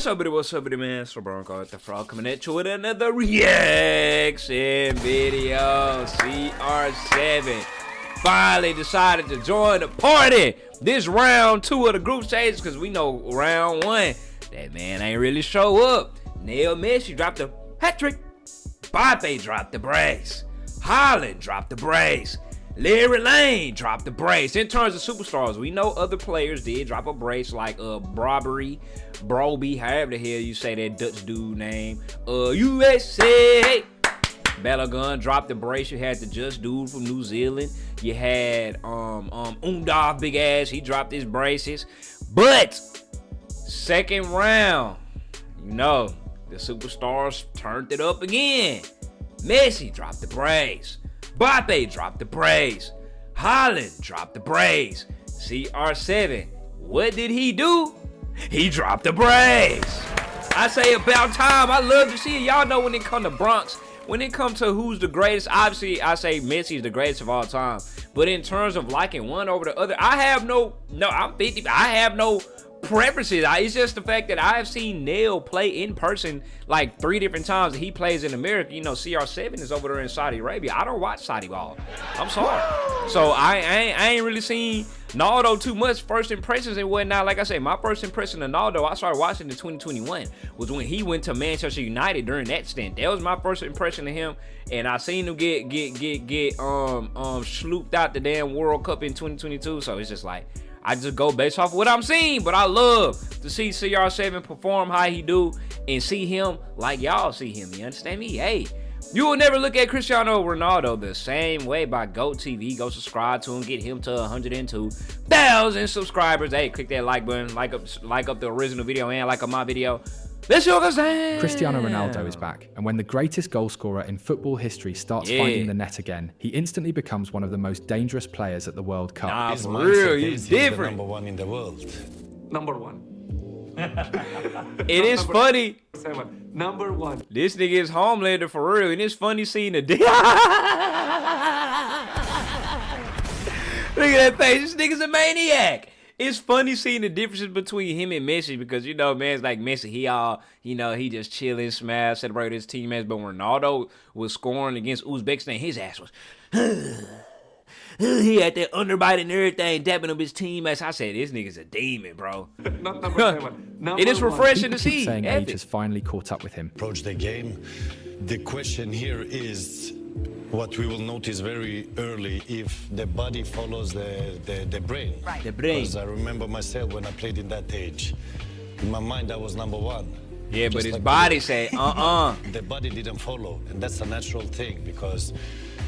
What's up, man? It's Bronco at the Frog coming at you with another reaction video. CR7 finally decided to join the party. This round 2 of the group stage, because we know round 1, that man ain't really show up. Lionel Messi dropped a hat trick. Mbappe dropped the brace. Haaland dropped the brace. Larry Lane dropped the brace. In terms of superstars, we know other players did drop a brace, like Broby, however the hell you say that Dutch dude name. USA. Balogun dropped the brace. You had the Just dude from New Zealand. You had Undaf, big ass. He dropped his braces. But second round, you know, the superstars turned it up again. Messi dropped the brace. Mbappe dropped the brace. Haaland dropped the brace. CR7, what did he do? He dropped the brace. I say about time. I love to see it. Y'all know when it come to Bronx, when it comes to who's the greatest, obviously I say Messi is the greatest of all time. But in terms of liking one over the other, I have I'm 50. I have no preferences. It's just the fact that I have seen Nail play in person like 3 different times. He plays in America. You know, CR7 is over there in Saudi Arabia. I don't watch Saudi ball. I'm sorry. So I ain't really seen Ronaldo too much first impressions and whatnot. Like I say, my first impression of Ronaldo, I started watching in 2021, was when he went to Manchester United during that stint. That was my first impression of him, and I seen him get slooped out the damn World Cup in 2022. So it's just like, I just go based off of what I'm seeing, but I love to see CR7 perform how he do and see him like y'all see him. You understand me? Hey, you will never look at Cristiano Ronaldo the same way by GOAT TV. Go subscribe to him, get him to 102,000 subscribers. Hey, click that like button, like up the original video and like up my video. Let's go, Cristiano Ronaldo is back, and when the greatest goal scorer in football history starts finding the net again, he instantly becomes one of the most dangerous players at the World Cup. Nah, for real, he's different. Number 1 in the world. Number 1. It is funny. 7. Number 1. This nigga is Homelander for real, and it's funny seeing the Look at that face. This nigga's a maniac. It's funny seeing the differences between him and Messi, because, you know, man's like Messi, he just chilling, smash, celebrate his teammates. But when Ronaldo was scoring against Uzbekistan, his ass was, he had that underbite and everything, dapping up his teammates. I said, this nigga's a demon, bro. Not number 7. It is refreshing to People see. keep saying age has finally caught up with him. Approach the game. The question here is what we will notice very early, if the body follows the brain. Right. The brain. Because I remember myself when I played in that age. In my mind, I was number 1. Yeah, but his like body said, The body didn't follow, and that's a natural thing, because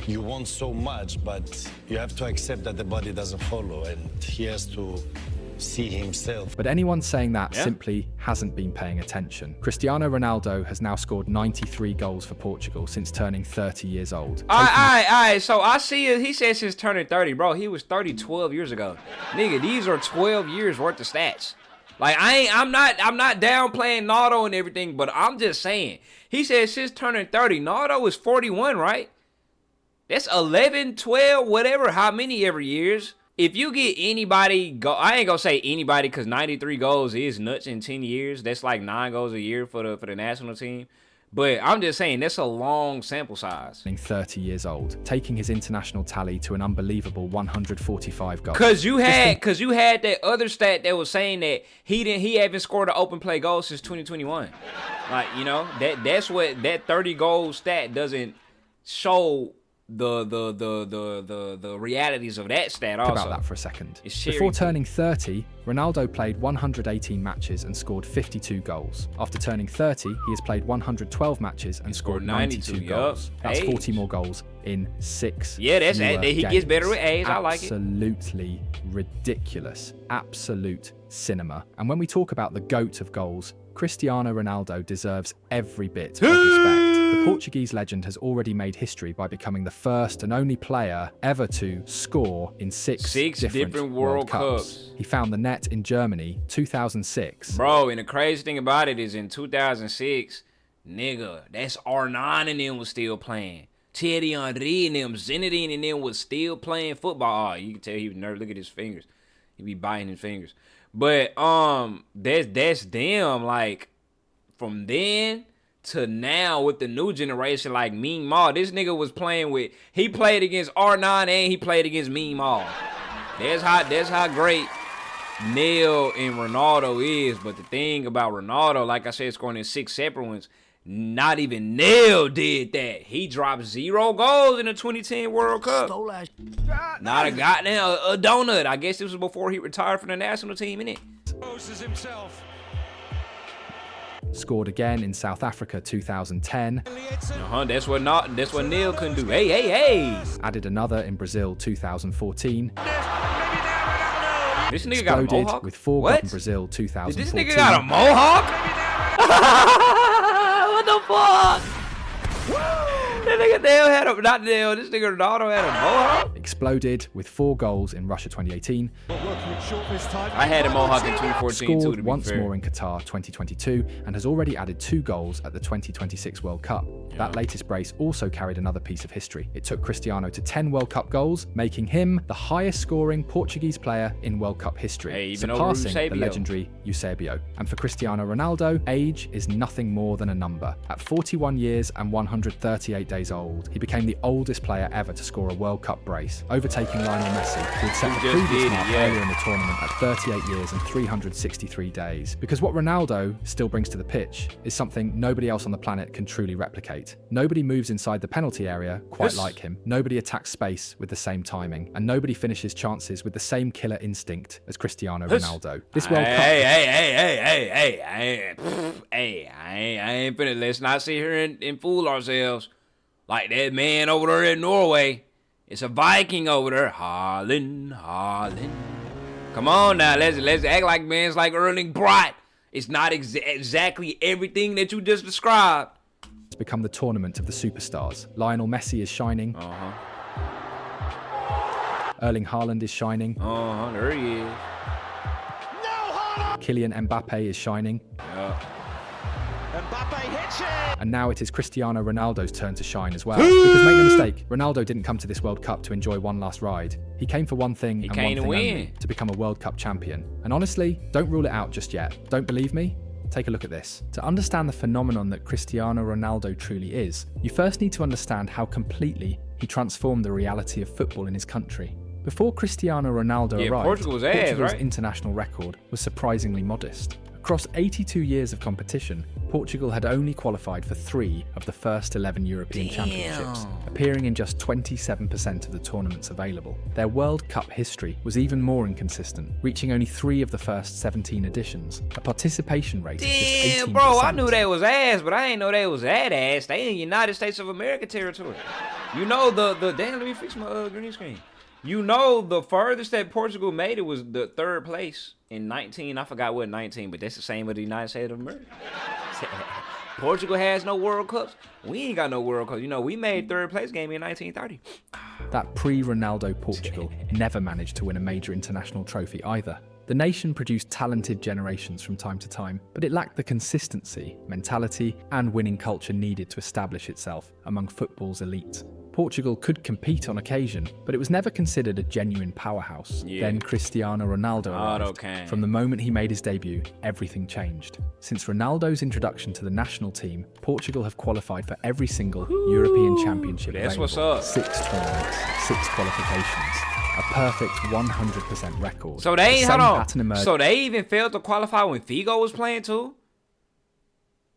you want so much, but you have to accept that the body doesn't follow, and he has to see himself. But anyone saying that simply hasn't been paying attention. Cristiano Ronaldo has now scored 93 goals for Portugal since turning 30 years old. Alright, so I see it. He says since turning 30, bro. He was 30 12 years ago. Nigga, these are 12 years worth of stats. Like, I'm not downplaying Ronaldo and everything, but I'm just saying. He said since turning 30, Ronaldo is 41, right? That's 11, 12, whatever, how many every years. If you get anybody, I ain't gonna say anybody, because 93 goals is nuts in 10 years. That's like 9 goals a year for the national team. But I'm just saying, that's a long sample size. 30 years old, taking his international tally to an unbelievable 145 goals. Cause you had that other stat that was saying that he haven't scored an open play goal since 2021. Like, you know, that's what that 30 goal stat doesn't show. The realities of that stat also. Think about that for a second. Before turning 30, Ronaldo played 118 matches and scored 52 goals. After turning 30, he has played 112 matches and scored 92 goals. That's 40 more goals in 6 years. Yeah, he games. gets better with age. I like it. Absolutely ridiculous. Absolute cinema. And when we talk about the GOAT of goals, Cristiano Ronaldo deserves every bit of respect. The Portuguese legend has already made history by becoming the first and only player ever to score in six different World Cups. He found the net in Germany, 2006. Bro, and the crazy thing about it is in 2006, nigga, that's R9 and them was still playing. Thierry Henry and them, Zinedine and them was still playing football. Oh, you can tell he was nervous. Look at his fingers. He be biting his fingers. But that's them, like, from then to now with the new generation, like Mean Ma, this nigga was playing with. He played against R9 and he played against Mean Ma. That's how great Neil and Ronaldo is. But the thing about Ronaldo, like I said, scoring in 6 separate ones. Not even Neil did that. He dropped 0 goals in the 2010 World Cup. Not a goddamn a donut. I guess this was before he retired from the national team, innit? Scored again in South Africa 2010. That's what Neil couldn't do. Hey. Added another in Brazil 2014. This nigga got a Exploded mohawk? with 4 What? in Brazil 2014. This nigga got a mohawk? What the fuck? That nigga Neil had a, not Neil, this nigga Ronaldo had a mohawk? Exploded with 4 goals in Russia 2018. I had a mohawk in 2014 too, to Scored be once fair. more in Qatar 2022 and has already added 2 goals at the 2026 World Cup. That latest brace also carried another piece of history. It took Cristiano to 10 World Cup goals, making him the highest scoring Portuguese player in World Cup history, Hey, even over surpassing the Eusebio. legendary Eusebio. And for Cristiano Ronaldo, age is nothing more than a number. At 41 years and 138 days old, he became the oldest player ever to score a World Cup brace, overtaking Lionel Messi, who had set the Who just previous did it, mark yeah. earlier in the tournament at 38 years and 363 days. Because what Ronaldo still brings to the pitch is something nobody else on the planet can truly replicate. Nobody moves inside the penalty area quite Yes. like him. Nobody attacks space with the same timing. And nobody finishes chances with the same killer instinct as Cristiano Yes. Ronaldo. This World Cup... I ain't finna, let's not sit here and fool ourselves. Like that man over there in Norway. It's a Viking over there. Haaland. Come on now, let's act like man's like Erling Braut. It's not exactly everything that you just described. It's become the tournament of the superstars. Lionel Messi is shining. Erling Haaland is shining. There he is. Kylian Mbappe is shining. Mbappe hits it! And now it is Cristiano Ronaldo's turn to shine as well. Because make no mistake, Ronaldo didn't come to this World Cup to enjoy one last ride. He came for one thing and one came to thing win. only, to become a World Cup champion. And honestly, don't rule it out just yet. Don't believe me? Take a look at this. To understand the phenomenon that Cristiano Ronaldo truly is, you first need to understand how completely he transformed the reality of football in his country. Before Cristiano Ronaldo Yeah, arrived, Portugal was ass, Portugal's right? international record was surprisingly modest. Across 82 years of competition, Portugal had only qualified for 3 of the first 11 European Championships, appearing in just 27% of the tournaments available. Their World Cup history was even more inconsistent, reaching only 3 of the first 17 editions, a participation rate of just 18%. Damn, bro, I knew they was ass, but I ain't know they was that ass. They in United States of America territory. You know the damn, let me fix my green screen. You know the furthest that Portugal made it was the 3rd place in 19. I forgot what 19, but that's the same with the United States of America. Portugal has no World Cups. We ain't got no World Cups. You know, we made 3rd place game in 1930. That pre-Ronaldo Portugal never managed to win a major international trophy either. The nation produced talented generations from time to time, but it lacked the consistency, mentality, and winning culture needed to establish itself among football's elite. Portugal could compete on occasion, but it was never considered a genuine powerhouse. Yeah. Then Cristiano Ronaldo arrived. okay. From the moment he made his debut, everything changed. Since Ronaldo's introduction to the national team, Portugal have qualified for every single European Championship That's available. what's up. 6 tournaments, 6 qualifications. A perfect 100% record. So they ain't, The hold same on. pattern emerged So they even failed to qualify when Figo was playing too?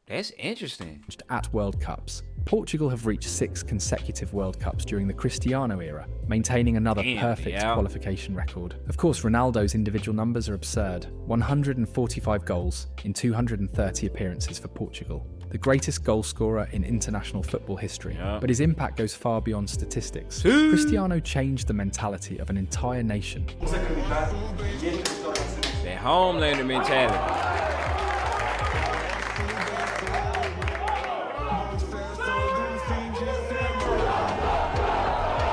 That's interesting. at World Cups. Portugal have reached 6 consecutive World Cups during the Cristiano era, maintaining another Damn, perfect yeah. qualification record. Of course, Ronaldo's individual numbers are absurd. 145 goals in 230 appearances for Portugal. The greatest goal scorer in international football history. Yeah. But his impact goes far beyond statistics. Cristiano changed the mentality of an entire nation. That Homelander mentality.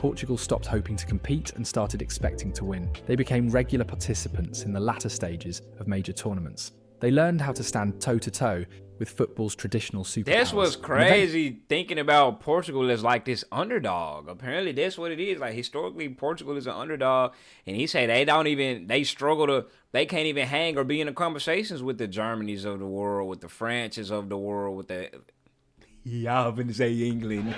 Portugal stopped hoping to compete and started expecting to win. They became regular participants in the latter stages of major tournaments. They learned how to stand toe-to-toe with football's traditional superpowers. That's what's crazy, thinking about Portugal as like this underdog. Apparently, that's what it is. Like, historically, Portugal is an underdog. And he said they can't even hang or be in the conversations with the Germanys of the world, with the Frances of the world, with the... Y'all finna say England.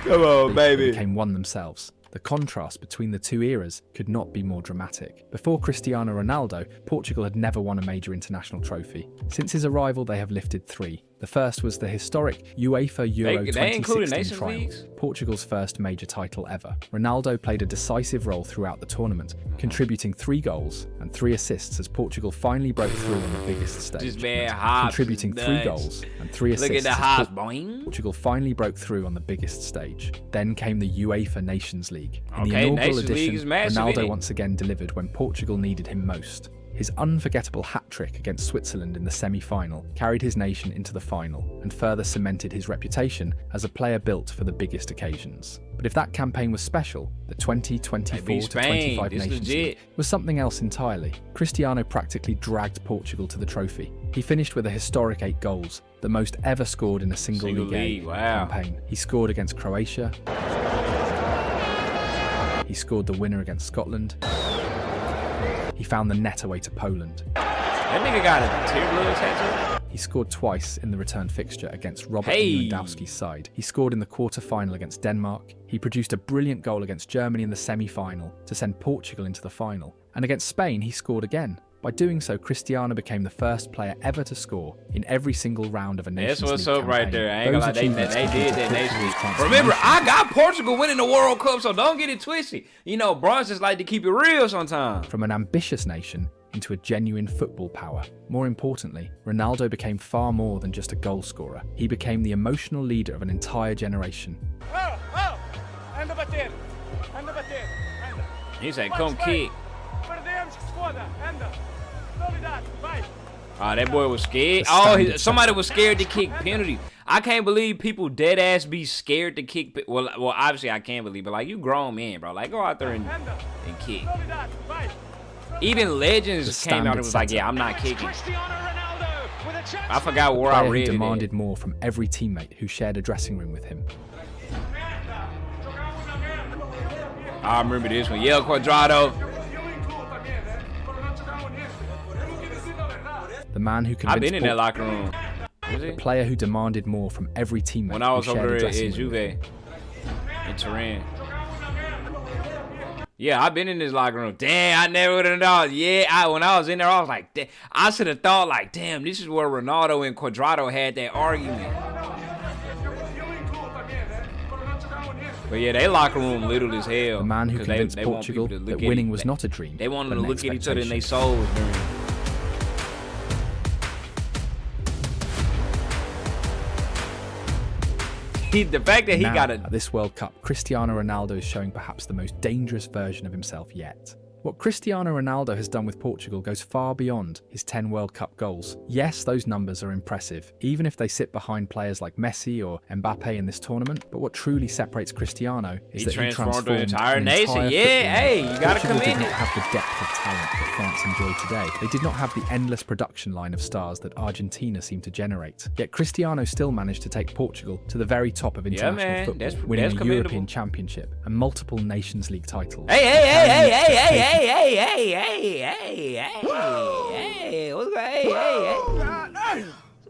Come on, baby. They became one themselves. The contrast between the two eras could not be more dramatic. Before Cristiano Ronaldo, Portugal had never won a major international trophy. Since his arrival, they have lifted 3. The first was the historic UEFA Euro 2016 triumph, Portugal's first major title ever. Ronaldo played a decisive role throughout the tournament, contributing 3 goals and 3 assists as Portugal finally broke through on the biggest stage. Contributing 3 goals and 3 assists as Portugal finally broke through on the biggest stage. Then came the UEFA Nations League. In the inaugural edition, Ronaldo once again delivered when Portugal needed him most. His unforgettable hat-trick against Switzerland in the semi-final carried his nation into the final and further cemented his reputation as a player built for the biggest occasions. But if that campaign was special, the 2024-25 Nations League was something else entirely. Cristiano practically dragged Portugal to the trophy. He finished with a historic 8 goals, the most ever scored in a single league campaign. He scored against Croatia. He scored the winner against Scotland. He found the net away to Poland. That nigga got a tear blue tattoo. He scored twice in the return fixture against Robert Lewandowski's side. He scored in the quarter-final against Denmark. He produced a brilliant goal against Germany in the semi-final to send Portugal into the final. And against Spain, he scored again. By doing so, Cristiano became the first player ever to score in every single round of a Nations League That's what's up right there. I ain't gonna lie, they did that Nations League. Remember, I got Portugal winning the World Cup, so don't get it twisted. You know, bros just like to keep it real sometimes. From an ambitious nation into a genuine football power. More importantly, Ronaldo became far more than just a goal scorer. He became the emotional leader of an entire generation. He said, come kick. Oh, that boy was scared. Oh, somebody was scared to kick penalty. I can't believe people dead ass be scared to kick. Well, obviously I can't believe, but like, you grown men, bro. Like, go out there and kick. Even legends came out and was like, yeah, I'm not kicking. I forgot where I read it. He demanded more from every teammate who shared a dressing room with him. I remember this one. Yeah, Cuadrado. The man who convinced I've been in that locker room. The player who demanded more from every teammate. When I was over there at Juve in Turin. Yeah, I've been in this locker room. Damn, I never would have known. Yeah, when I was in there, I was like, damn, I should have thought like, damn, this is where Ronaldo and Cuadrado had that argument. But yeah, they locker room little as hell. The man who convinced Portugal that winning was not a dream. They wanted to look at each other in their souls during. The fact that he got at this World Cup, Cristiano Ronaldo is showing perhaps the most dangerous version of himself yet. What Cristiano Ronaldo has done with Portugal goes far beyond his 10 World Cup goals. Yes, those numbers are impressive, even if they sit behind players like Messi or Mbappe in this tournament, but what truly separates Cristiano is that he transformed the entire nation. Yeah, hey, you gotta commend it. Portugal did not have the depth of talent that France enjoy today. They did not have the endless production line of stars that Argentina seemed to generate. Yet Cristiano still managed to take Portugal to the very top of international football, winning a European Championship and multiple Nations League titles. Hey, what's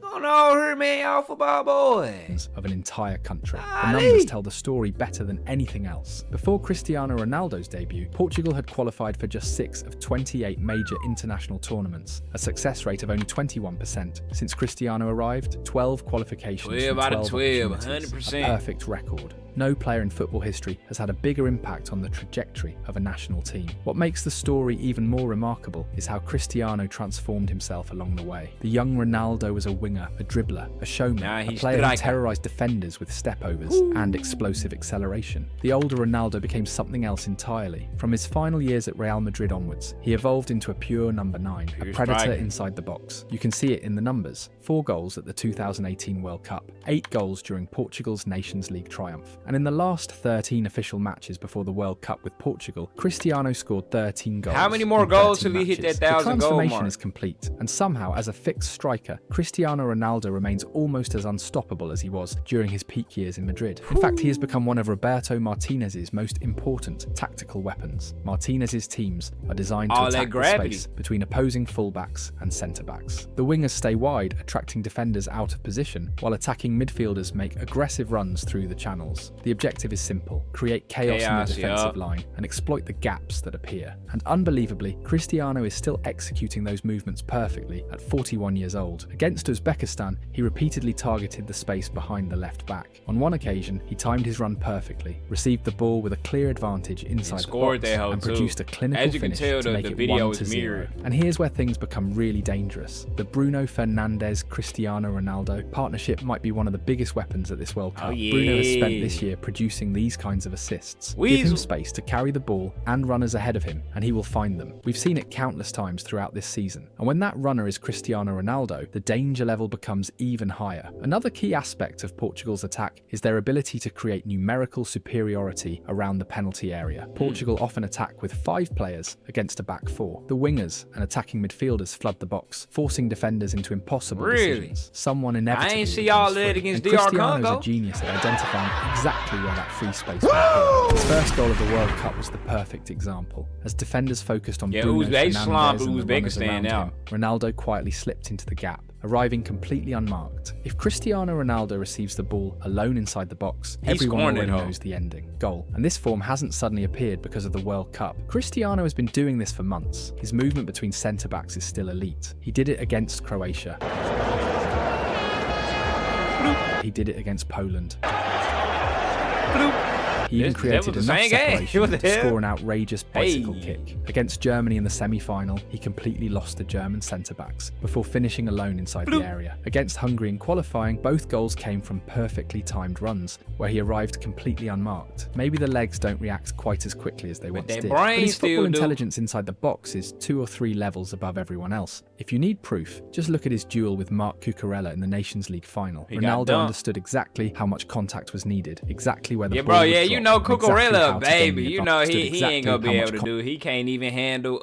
going on here, man, y'all football boys? Of an entire country. The numbers tell the story better than anything else. Before Cristiano Ronaldo's debut, Portugal had qualified for just 6 of 28 major international tournaments, a success rate of only 21%. Since Cristiano arrived, 12 qualifications 12 out of 12, 100%. A perfect record. No player in football history has had a bigger impact on the trajectory of a national team. What makes the story even more remarkable is how Cristiano transformed himself along the way. The young Ronaldo was a winger, a dribbler, a showman, a player who terrorized defenders with stepovers and explosive acceleration. The older Ronaldo became something else entirely. From his final years at Real Madrid onwards, he evolved into a pure number 9, a predator inside the box. You can see it in the numbers. 4 goals at the 2018 World Cup, 8 goals during Portugal's Nations League triumph. And in the last 13 official matches before the World Cup with Portugal, Cristiano scored 13 goals. How many more in goals 13 till he hit that matches. The 1,000 goal transformation mark? is complete, and somehow, as a fixed striker, Cristiano Ronaldo remains almost as unstoppable as he was during his peak years in Madrid. In fact, he has become one of Roberto Martinez's most important tactical weapons. Martinez's teams are designed to All that attack the gravity. space between opposing fullbacks and centre-backs. The wingers stay wide, attracting defenders out of position, while attacking midfielders make aggressive runs through the channels. The objective is simple: create chaos in the defensive line and exploit the gaps that appear. And unbelievably, Cristiano is still executing those movements perfectly at 41 years old. Against Uzbekistan, he repeatedly targeted the space behind the left back. On one occasion, he timed his run perfectly, received the ball with a clear advantage inside the box, and produced a clinical finish to make it 1-0. And here's where things become really dangerous. The Bruno Fernandes Cristiano Ronaldo partnership might be one of the biggest weapons at this World Cup. Bruno has spent this year producing these kinds of assists. Give him space to carry the ball and runners ahead of him, and he will find them. We've seen it countless times throughout this season. And when that runner is Cristiano Ronaldo, the danger level becomes even higher. Another key aspect of Portugal's attack is their ability to create numerical superiority around the penalty area. Portugal often attack with 5 players against a back 4. The wingers and attacking midfielders flood the box, forcing defenders into impossible decisions. Someone inevitably I ain't see all that against DR Cristiano's Congo. a genius at identifying exactly where that free space will appear. His first goal of the World Cup was the perfect example. As defenders focused on Bruno they Fernandes slumped and the runners Uzbekistan around now. him, Ronaldo quietly slipped into the gap, arriving completely unmarked. If Cristiano Ronaldo receives the ball alone inside the box, everyone already knows the ending: goal. And this form hasn't suddenly appeared because of the World Cup. Cristiano has been doing this for months. His movement between centre-backs is still elite. He did it against Croatia. He did it against Poland. He even created enough separation to score an outrageous bicycle kick. Against Germany in the semi-final, he completely lost the German centre-backs before finishing alone inside the area. Against Hungary in qualifying, both goals came from perfectly timed runs, where he arrived completely unmarked. Maybe the legs don't react quite as quickly as they once did, but his football intelligence inside the box is 2 or 3 levels above everyone else. If you need proof, just look at his duel with Marc Cucurella in the Nations League final. Ronaldo understood exactly how much contact was needed, exactly where the ball would drop. You know Cucurella, baby. You know he ain't gonna be able to do it. He can't even handle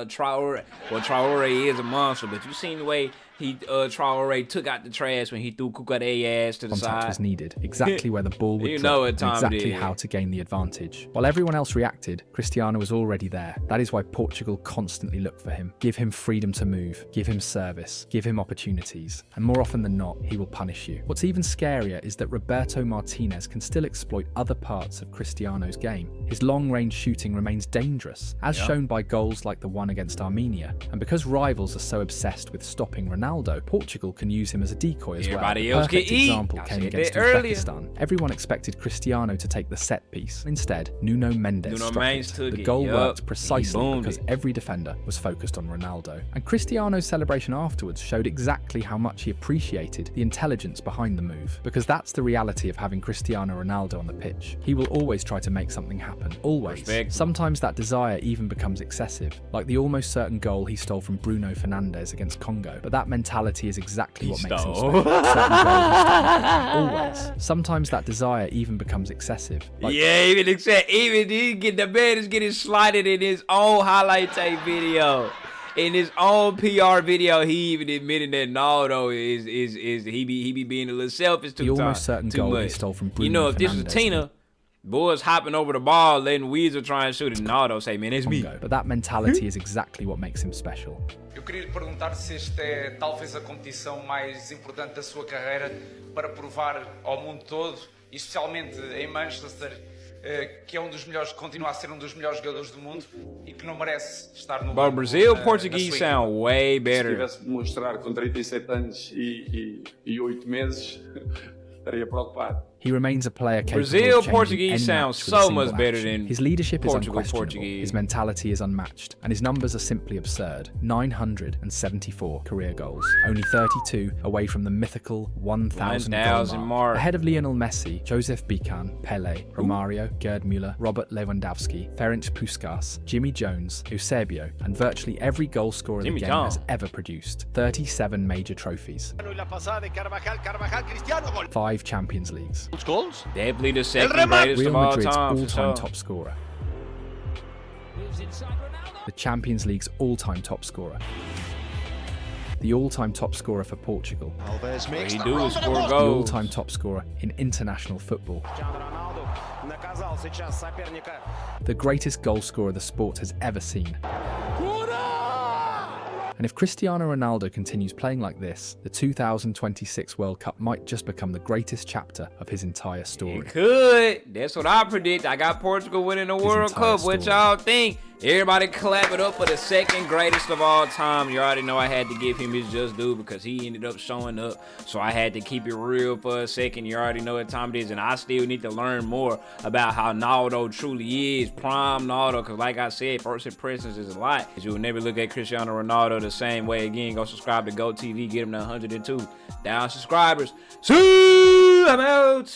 Traore. Well, Traore is a monster, but you seen the way he Traore took out the trash when he threw Cucurella ass to the side. Contact was needed, exactly where the ball would You drop, know what and time exactly it is. how to gain the advantage. While everyone else reacted, Cristiano was already there. That is why Portugal constantly looked for him. Give him freedom to move, give him service, give him opportunities, and more often than not, he will punish you. What's even scarier is that Roberto Martinez can still exploit other parts of Cristiano's game. His long-range shooting remains dangerous, as shown by goals like the one against Armenia. And because rivals are so obsessed with stopping Ronaldo, Portugal can use him as a decoy as Everybody well. else The perfect can eat. example I came said against that earlier. Uzbekistan. Everyone expected Cristiano to take the set piece. Instead, Nuno Mendes struck Mendes it. took The it. goal Yup. worked He precisely boomed because it. every defender was focused on Ronaldo. And Cristiano's celebration afterwards showed exactly how much he appreciated the intelligence behind the move. Because that's the reality of having Cristiano Ronaldo on the pitch. He will always try to make something happen. Always. Respect. Sometimes that desire even becomes excessive, like the almost certain goal he stole from Bruno Fernandes against Congo. But that mentality is exactly what makes him special. Certain goal he stole. Always. Sometimes that desire even becomes excessive. Like even the man is getting slided in his own highlight tape video. In his own PR video, he even admitted that Ronaldo is he be being a little selfish the almost certain too goal much. he stole from Bruno You know, if this was Fernandes Tina, boys hopping over the ball, letting Weezer try and shoot it, Ronaldo say, man, it's me. Congo. But that mentality is exactly what makes him special. Eu queria lhe perguntar se esta é talvez a competição mais importante da sua carreira para provar ao mundo todo, e especialmente em Manchester, que é um dos melhores, continua a ser um dos melhores jogadores do mundo e que não merece estar no But Brazil Portuguese sound way Se better. tivesse de mostrar com 37 anos e 8 meses, estaria preocupado. He remains a player capable Brazil of changing Portuguese any sounds match with a so single much better action. than His leadership Portugal is unquestionable. Portuguese. His mentality is unmatched, and his numbers are simply absurd. 974 career goals, only 32 away from the mythical 1,000 goal 1,000 mark. Ahead of Lionel Messi, Joseph Bican, Pele, Romario, Gerd Müller, Robert Lewandowski, Ferenc Puskas, Jimmy Jones, Eusebio, and virtually every goal scorer the Jimmy game Jones. has ever produced. 37 major trophies, 5 Champions Leagues. goals. Definitely the second greatest Real of all Madrid's time. for all-time sure. top scorer. The Champions League's all-time top scorer. The all-time top scorer for Portugal. Alves What makes he that do run is for the score goal. The goals. all-time top scorer in international football. The greatest goal scorer the sport has ever seen. And if Cristiano Ronaldo continues playing like this, the 2026 World Cup might just become the greatest chapter of his entire story. It could. That's what I predict. I got Portugal winning the World entire Cup. What story. y'all think? Everybody clap it up for the second greatest of all time. You already know I had to give him his just due because he ended up showing up. So I had to keep it real for a second. You already know what time it is. And I still need to learn more about how Ronaldo truly is. Prime Ronaldo. Because like I said, first impressions is a lot. You will never look at Cristiano Ronaldo the same way again. Go subscribe to GoTV. Get him to 102,000 subscribers. See, I'm out.